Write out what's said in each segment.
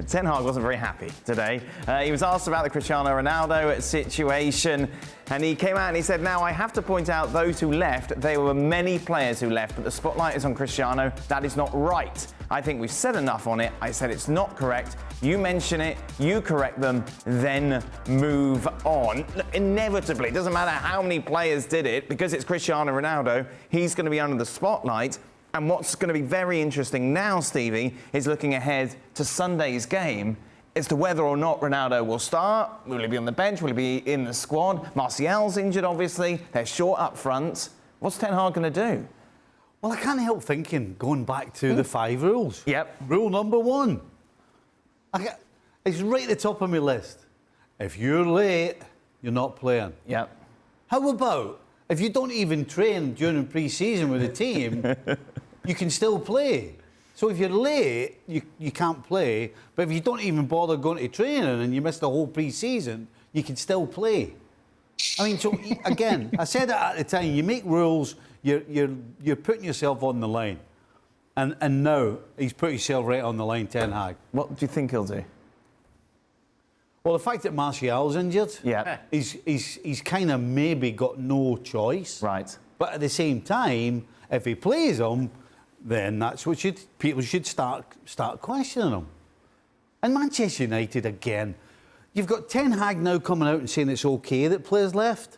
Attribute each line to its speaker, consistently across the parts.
Speaker 1: Ten Hag wasn't very happy today. He was asked about the Cristiano Ronaldo situation, and he came out and he said, now I have to point out those who left. There were many players who left, but the spotlight is on Cristiano. That is not right. I think we've said enough on it. I said it's not correct. You mention it, you correct them, then move on. Inevitably, it doesn't matter how many players did it, because it's Cristiano Ronaldo, he's going to be under the spotlight. And what's going to be very interesting now, Stevie, is looking ahead to Sunday's game as to whether or not Ronaldo will start. Will he be on the bench? Will he be in the squad? Martial's injured, obviously. They're short up front. What's Ten Hag going to do?
Speaker 2: Well, I can't help thinking, going back to the 5 rules.
Speaker 1: Yep.
Speaker 2: Rule number 1. It's right at the top of my list. If you're late, you're not playing.
Speaker 1: Yep.
Speaker 2: How about if you don't even train during pre-season with the team, you can still play. So if you're late, you can't play. But if you don't even bother going to training and you miss the whole pre-season, you can still play. I mean, so again, I said it at the time, you make rules, you're putting yourself on the line. And now he's put himself right on the line, Ten Hag.
Speaker 1: What do you think he'll do?
Speaker 2: Well, the fact that Martial's injured,
Speaker 1: yeah,
Speaker 2: he's kind of maybe got no choice.
Speaker 1: Right.
Speaker 2: But at the same time, if he plays him, then that's what people should start questioning him. And Manchester United again, you've got Ten Hag now coming out and saying it's okay that players left.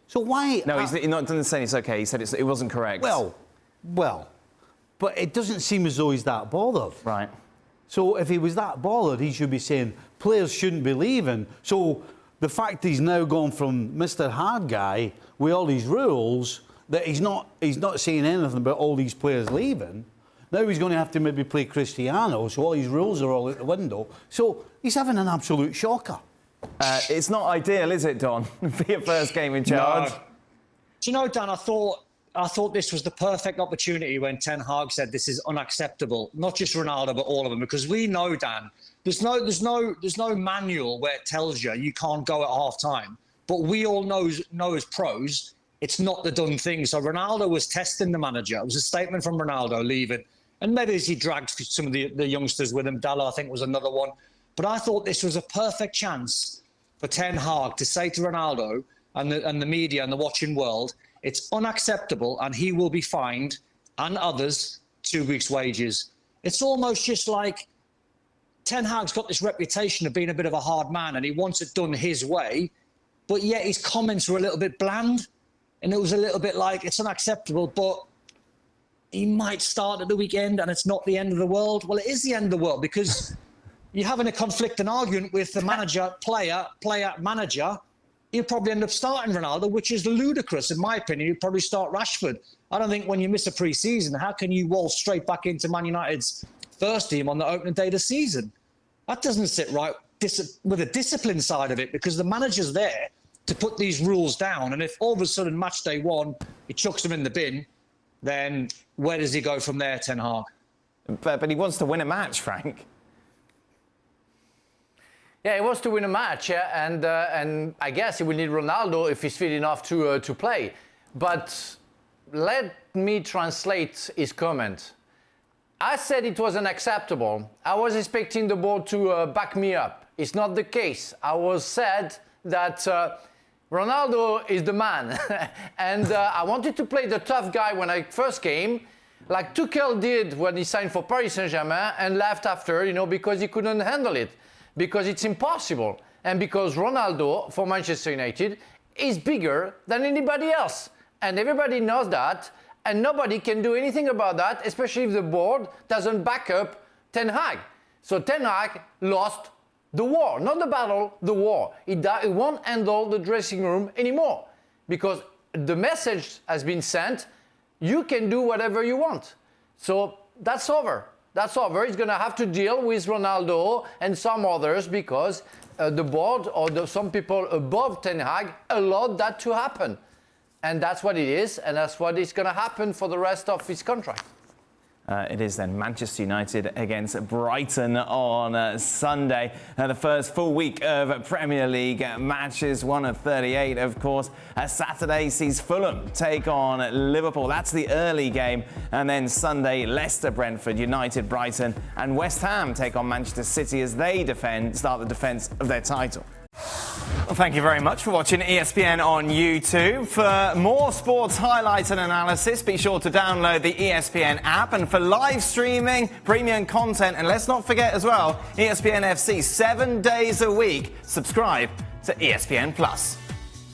Speaker 2: So why?
Speaker 1: No, he's not doesn't say it's okay. He said it wasn't correct.
Speaker 2: Well, but it doesn't seem as though he's that bothered.
Speaker 1: Right.
Speaker 2: So if he was that bothered, he should be saying players shouldn't be leaving. So the fact he's now gone from Mr. Hard Guy with all these rules, that he's not saying anything about all these players leaving. Now he's going to have to maybe play Cristiano, so all his rules are all out the window. So he's having an absolute shocker.
Speaker 1: It's not ideal, is it, Don? For your first game in charge.
Speaker 3: No. Do you know, Dan, I thought this was the perfect opportunity when Ten Hag said this is unacceptable. Not just Ronaldo, but all of them, because we know, Dan, there's no manual where it tells you can't go at half time. But we all know as pros, it's not the done thing. So Ronaldo was testing the manager. It was a statement from Ronaldo leaving. And maybe he dragged some of the youngsters with him. Dalla, I think, was another one. But I thought this was a perfect chance for Ten Hag to say to Ronaldo and the media and the watching world, it's unacceptable and he will be fined, and others, 2 weeks' wages. It's almost just like Ten Hag's got this reputation of being a bit of a hard man and he wants it done his way, but yet his comments were a little bit bland. And it was a little bit like, it's unacceptable, but he might start at the weekend and it's not the end of the world. Well, it is the end of the world, because you're having a conflicting argument with the manager, player, manager. He'll probably end up starting Ronaldo, which is ludicrous. In my opinion, he'll probably start Rashford. I don't think when you miss a pre-season, how can you waltz straight back into Man United's first team on the opening day of the season? That doesn't sit right with the discipline side of it, because the manager's there to put these rules down. And if all of a sudden match day 1, he chucks them in the bin, then where does he go from there, Ten Hag?
Speaker 1: But he wants to win a match, Frank.
Speaker 4: Yeah, he wants to win a match, yeah, and I guess he will need Ronaldo if he's fit enough to play. But let me translate his comment. I said it was unacceptable. I was expecting the board to back me up. It's not the case. I was said that Ronaldo is the man. And I wanted to play the tough guy when I first came, like Tuchel did when he signed for Paris Saint-Germain and left after, because he couldn't handle it. Because it's impossible. And because Ronaldo, for Manchester United, is bigger than anybody else. And everybody knows that. And nobody can do anything about that, especially if the board doesn't back up Ten Hag. So Ten Hag lost the war, not the battle, the war. He won't handle the dressing room anymore, because the message has been sent, you can do whatever you want. So that's over. That's over. He's going to have to deal with Ronaldo and some others, because the board or some people above Ten Hag allowed that to happen. And that's what it is, and that's what is going to happen for the rest of his contract.
Speaker 1: It is then Manchester United against Brighton on Sunday. The first full week of Premier League matches, one of 38, of course. Saturday sees Fulham take on Liverpool. That's the early game. And then Sunday, Leicester, Brentford, United, Brighton, and West Ham take on Manchester City as they start the defence of their title. Well, thank you very much for watching ESPN on YouTube. For more sports highlights and analysis, be sure to download the ESPN app. And for live streaming, premium content, and let's not forget as well, ESPN FC 7 days a week. Subscribe to ESPN Plus.